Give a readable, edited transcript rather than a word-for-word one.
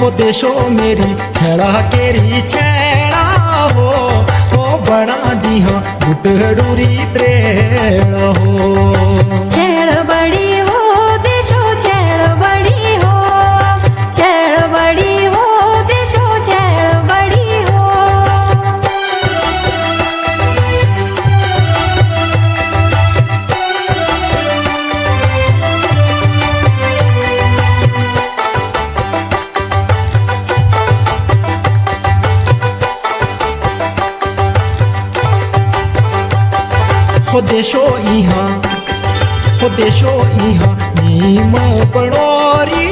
हो देशो मेरी छेड़ा केरी छेड़ा हो बड़ा जी हाँ गुटड़ूरी प्रेड़ हो छेड़ बड़ी हो देशो छेड़ बड़ी हो छेड़ बड़ी हो देशो छेड़ बड़ी हो हो देशो इहा नीम पड़ोरी